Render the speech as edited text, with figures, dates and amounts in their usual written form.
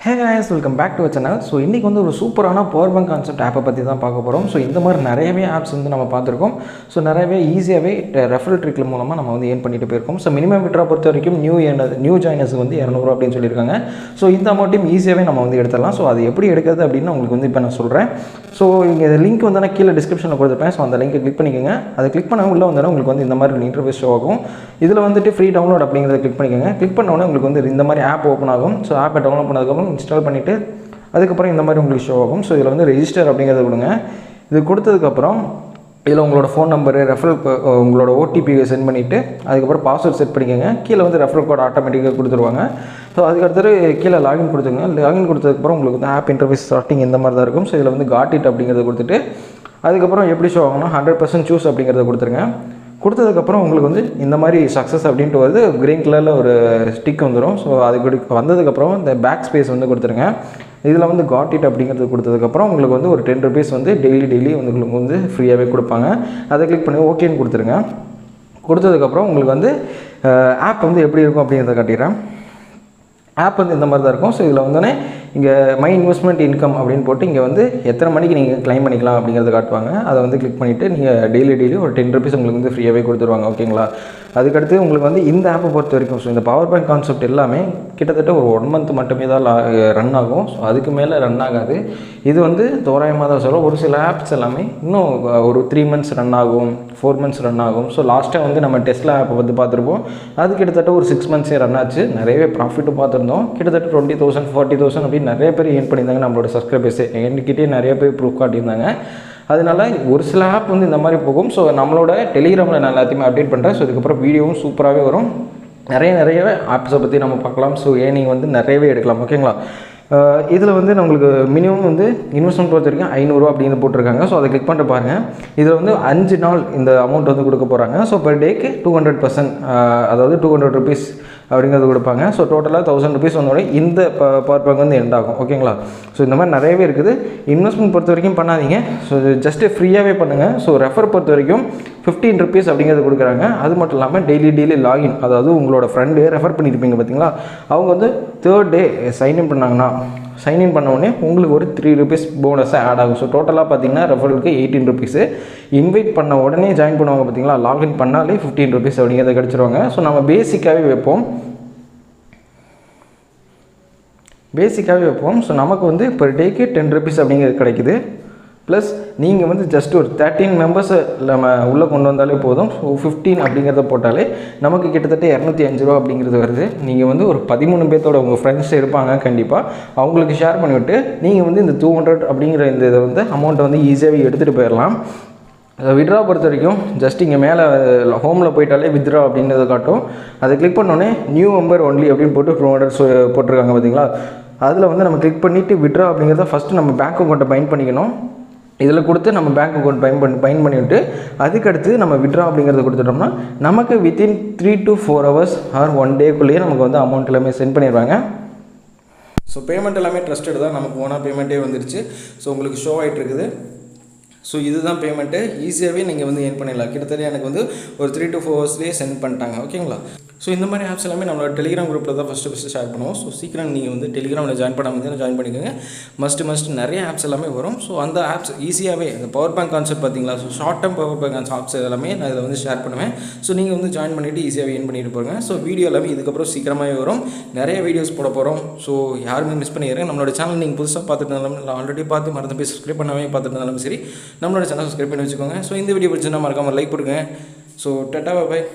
Hey guys, welcome back to our channel. So இன்னைக்கு வந்து ஒரு சூப்பரான PowerBank கான்செப்ட் ஆப்பை பற்றி தான் பார்க்க போகிறோம். ஸோ இந்த மாதிரி நிறையவே ஆப்ஸ் வந்து நம்ம பார்த்துருக்கோம். ஸோ நிறையவே ஈஸியாகவே ரெஃபரல் ட்ரிக்ல மூலமாக நம்ம வந்து ஏர்ன் பண்ணிட்டு போயிருக்கோம். ஸோ மினிமம் விட்ரா பொறுத்த வரைக்கும் நியூ ஜாயினர்ஸ் வந்து 200 அப்படின்னு சொல்லியிருக்காங்க. ஸோ இந்த அமௌண்ட்டையும் ஈஸியாகவே நம்ம வந்து எடுத்துடலாம். ஸோ அது எப்படி எடுக்கிறது அப்படின்னு உங்களுக்கு வந்து இப்போ நான் சொல்கிறேன். ஸோ இங்கே லிங்க் வந்து நான் கீழே டிஸ்கிரிப்ஷனில் கொடுத்துருப்பேன். ஸோ அந்த லிங்கை கிளிக் பண்ணிக்கோங்க. அதை கிளிக் பண்ண உள்ள வந்தாலும் உங்களுக்கு வந்து இந்த மாதிரி இன்டர்ஃபேஸ் ஷோ ஆகும். இதில் வந்துட்டு ஃப்ரீ டவுன்லோட் அப்படிங்கிறத கிளிக் பண்ணிக்கோங்க. கிளிக் பண்ணோன்னே உங்களுக்கு வந்து இந்த மாதிரி ஆப் ஓப்பன் ஆகும். ஸோ ஆப்பை டவுன்லோட் பண்ணதுக்கப்புறம் இன்ஸ்டால் பண்ணிவிட்டு அதுக்கப்புறம் இந்த மாதிரி உங்களுக்கு ஷோ ஆகும். ஸோ இதில் வந்து ரெஜிஸ்டர் அப்படிங்கிறத கொடுங்க. இது கொடுத்ததுக்கப்புறம் இதில் உங்களோட ஃபோன் நம்பரு ரெஃபரல் உங்களோட ஓடிபி சென்ட் பண்ணிவிட்டு அதுக்கப்புறம் பாஸ்வேர்ட் செட் பண்ணிக்கோங்க. கீழே வந்து ரெஃபரல் கோட் ஆட்டோமேட்டிக்காக கொடுத்துருவாங்க. ஸோ அதுக்கடுத்து கீழே லாகின் கொடுத்துருங்க. லாகின் கொடுத்ததுக்கப்புறம் உங்களுக்கு வந்து ஆப் இன்டர்ஃபேஸ் ஸ்டார்டிங் இந்த மாதிரி தான் இருக்கும். ஸோ இதில் வந்து காட் இட் அப்படிங்கிறத கொடுத்துட்டு அதுக்கப்புறம் எப்படி ஷோ ஆகும்னா 100% சூஸ் அப்படிங்கிறத கொடுத்துருங்க. கொடுத்ததுக்கப்புறம் உங்களுக்கு வந்து இந்த மாதிரி சக்ஸஸ் அப்படின்ட்டு வருது. க்ரீன் கலரில் ஒரு ஸ்டிக் வந்துடும். ஸோ அது வந்ததுக்கப்புறம் இந்த பேக் ஸ்பேஸ் வந்து கொடுத்துருங்க. இதில் வந்து காட் இட் அப்படிங்கிறது கொடுத்ததுக்கப்புறம் உங்களுக்கு வந்து ஒரு 10 rupees வந்து டெய்லி வந்து உங்களுக்கு வந்து ஃப்ரீயாகவே கொடுப்பாங்க. அதை கிளிக் பண்ணி ஓகேன்னு கொடுத்துருங்க. கொடுத்ததுக்கப்புறம் உங்களுக்கு வந்து ஆப் வந்து எப்படி இருக்கும் அப்படிங்கிறத காட்டிடுறேன். ஆப் வந்து இந்த மாதிரி தான் இருக்கும். ஸோ இதில் வந்தோடனே இங்கே மை இன்வெஸ்ட்மெண்ட் இன்கம் அப்படின்னு போட்டு இங்கே வந்து எத்தனை மணிக்கு நீங்கள் கிளைம் பண்ணிக்கலாம் அப்படிங்கிறத காட்டுவாங்க. அதை வந்து கிளிக் பண்ணிவிட்டு நீங்கள் டெய்லி ஒரு 10 rupees உங்களுக்கு வந்து ஃப்ரீயாகவே கொடுத்துருவாங்க. ஓகேங்களா? அதுக்கடுத்து உங்களுக்கு வந்து இந்த ஆப்பை பொறுத்த வரைக்கும் ஸோ இந்த PowerBank கான்செப்ட் எல்லாமே கிட்டத்தட்ட ஒரு 1 month மட்டுமே தான் ரன் ஆகும். ஸோ அதுக்கு மேலே ரன் ஆகாது. இது வந்து தோராயமாக தான் சொல்லும். ஒரு சில ஆப்ஸ் எல்லாமே இன்னும் ஒரு 3 months ரன் ஆகும், 4 months ரன் ஆகும். ஸோ லாஸ்ட்டாக வந்து நம்ம டெஸ்லா ஆப்பை வந்து பார்த்துருப்போம். அது கிட்டத்தட்ட ஒரு 6 months ரன் ஆச்சு. நிறையவே ப்ராஃபிட்டும் பார்த்துருந்தோம். கிட்டத்தட்ட 20,000 40,000 அப்படின்னு நிறைய பேர் ஏர்ன் பண்ணியிருந்தாங்க. நம்மளோட சப்ஸ்கிரைபர்ஸே என்கிட்டே நிறைய பேர் ப்ரூஃப் காட்டியிருந்தாங்க. அதனால ஒரு சில ஆப் வந்து இந்த மாதிரி போகும். ஸோ நம்மளோட டெலிகிராமில் நான் எல்லாத்தையுமே அப்டேட் பண்ணுறேன். ஸோ இதுக்கப்புறம் வீடியோவும் சூப்பராகவே வரும். நிறைய ஆப்ஸை பற்றி நம்ம பார்க்கலாம். ஸோ ஏர்னிங் வந்து நிறையவே எடுக்கலாம். ஓகேங்களா? இதில் வந்து நம்மளுக்கு மினிமம் வந்து இன்வெஸ்ட்மெண்ட் பொறுத்த வரைக்கும் 500 அப்படின்னு போட்டிருக்காங்க. ஸோ அதை கிளிக் பண்ணிட்டு பாருங்கள். இதில் வந்து 5 நாள் இந்த அமௌண்ட் வந்து கொடுக்க போகிறாங்க. ஸோ பெர் டேக்கு 200%, அதாவது 200 rupees அப்படிங்கிறது கொடுப்பாங்க. ஸோ டோட்டலாக 1000 rupees வந்தோடனே இந்த PowerBank வந்து எண்ட் ஆகும். ஓகேங்களா? ஸோ இந்த மாதிரி நிறையவே இருக்குது. இன்வெஸ்ட்மெண்ட் பொறுத்த வரைக்கும் பண்ணாதீங்க. ஸோ ஜஸ்ட்டு ஃப்ரீயாகவே பண்ணுங்கள். ஸோ ரெஃபர் பொறுத்த வரைக்கும் 15 rupees அப்படிங்கிறது கொடுக்குறாங்க. அது மட்டும் இல்லாமல் டெய்லி லாகின், அதாவது உங்களோட ஃப்ரெண்டு ரெஃபர் பண்ணியிருப்பீங்க பார்த்தீங்களா, அவங்க வந்து 3rd day சைன்இன் பண்ணாங்கன்னா சைன்இன் பண்ண உடனே உங்களுக்கு ஒரு 3 rupees போனஸாக ஆட் ஆகும். ஸோ டோட்டலாக பார்த்தீங்கன்னா ரெஃபரலுக்கு 18 rupees. இன்வைட் பண்ண உடனே ஜாயின் பண்ணுவாங்க பார்த்தீங்களா, லாகின் பண்ணாலே 15 rupees அப்படிங்கிறத கிடச்சிருவாங்க. ஸோ நம்ம பேசிக்காகவே வைப்போம். ஸோ நமக்கு வந்து பெர் டேக்கு 10 rupees அப்படிங்கிறது கிடைக்குது. ப்ளஸ் நீங்கள் வந்து ஜஸ்ட் ஒரு 13 members நம்ம உள்ளே கொண்டு வந்தாலே போதும். ஸோ 15 அப்படிங்கிறத போட்டாலே நமக்கு கிட்டத்தட்ட 205 ரூபா அப்படிங்கிறது வருது. நீங்கள் வந்து ஒரு 13 பேர்த்தோட உங்கள் ஃப்ரெண்ட்ஸ் இருப்பாங்க கண்டிப்பாக, அவங்களுக்கு ஷேர் பண்ணிவிட்டு நீங்கள் வந்து இந்த 200 அப்படிங்கிற இந்த இதை வந்து அமௌண்ட்டை வந்து ஈஸியாகவே எடுத்துகிட்டு போயிடலாம். வித்ரா பொறுத்த வரைக்கும் ஜஸ்ட் இங்கே மேலே ஹோமில் போயிட்டாலே வித்ரா அப்படின்றத காட்டும். அதை கிளிக் பண்ணோன்னே நியூ மெம்பர் ஒன்லி அப்படின்னு போட்டு 200 போட்டிருக்காங்க பார்த்தீங்களா. அதில் வந்து நம்ம கிளிக் பண்ணிவிட்டு வித்ரா அப்படிங்கிறத ஃபஸ்ட்டு நம்ம பேங்க் அக்கௌண்ட்டை பைண்ட் பண்ணிக்கணும். இதில் கொடுத்து நம்ம பேங்க் அக்கௌண்ட் பைண்ட் பண்ணிவிட்டு அதுக்கடுத்து நம்ம வித்ரா அப்படிங்கிறத கொடுத்துட்டோம்னா நமக்கு வித்தின் 3 to 4 hours ஆர் 1 டேக்குள்ளேயே நமக்கு வந்து அமௌண்ட் எல்லாமே சென்ட் பண்ணிடுவாங்க. ஸோ பேமெண்ட் எல்லாமே ட்ரஸ்டட் தான். நமக்கு ஓனாக பேமெண்ட்டே வந்துருச்சு. ஸோ உங்களுக்கு ஷோ ஆகிட்டு இருக்குது. ஸோ இதுதான் பேமெண்ட்டு. ஈஸியாகவே நீங்கள் வந்து ஏர்ன் பண்ணிடலாம். கிட்டத்தட்ட எனக்கு வந்து ஒரு 3 to 4 hours சென்ட் பண்ணிட்டாங்க. ஓகேங்களா? ஸோ இந்த மாதிரி ஆப்ஸ் எல்லாமே நம்மளோட டெலிகிராம் குரூப்பில் தான் ஃபஸ்ட்டு ஷேர் பண்ணுவோம். ஸோ சீக்கிரம் நீங்கள் வந்து டெலிகிராமில் ஜாயின் பண்ணாமல் தான் ஜாயின் பண்ணிக்கோங்க. மஸ்ட் நிறைய ஆப்ஸ் எல்லாமே வரும். ஸோ அந்த ஆப்ஸ் ஈஸியாகவே இந்த PowerBank கான்செப்ட் பார்த்தீங்களா, so short term PowerBank apps எல்லாமே நான் இதில் வந்து ஷேர் பண்ணுவேன். ஸோ நீங்கள் வந்து ஜாயின் பண்ணிவிட்டு ஈஸியாகவே ஏர்ன் பண்ணிட்டு போங்க. ஸோ வீடியோ எல்லாமே இதுக்கப்புறம் சீக்கிரமாகவே வரும். நிறைய வீடியோஸ் போட போகிறோம். ஸோ யாருமே மிஸ் பண்ணிடுறேன். நம்மளோட சேனல் நீங்கள் புதுசாக பார்த்துட்டு இருந்தாலும் இல்லை ஆல்ரெடி பார்த்து மறந்து போய் சப்ஸ்கிரைப் பண்ணாமே பார்த்துட்டு இருந்தாலும் சரி, நம்மளோட சேனல் சப்ஸ்கிரைப் பண்ணி வச்சுக்கோங்க. ஸோ இந்த வீடியோ பிடிச்சிருந்தா மறக்காமல் லைக் கொடுங்க. ஸோ டாடா பாய்.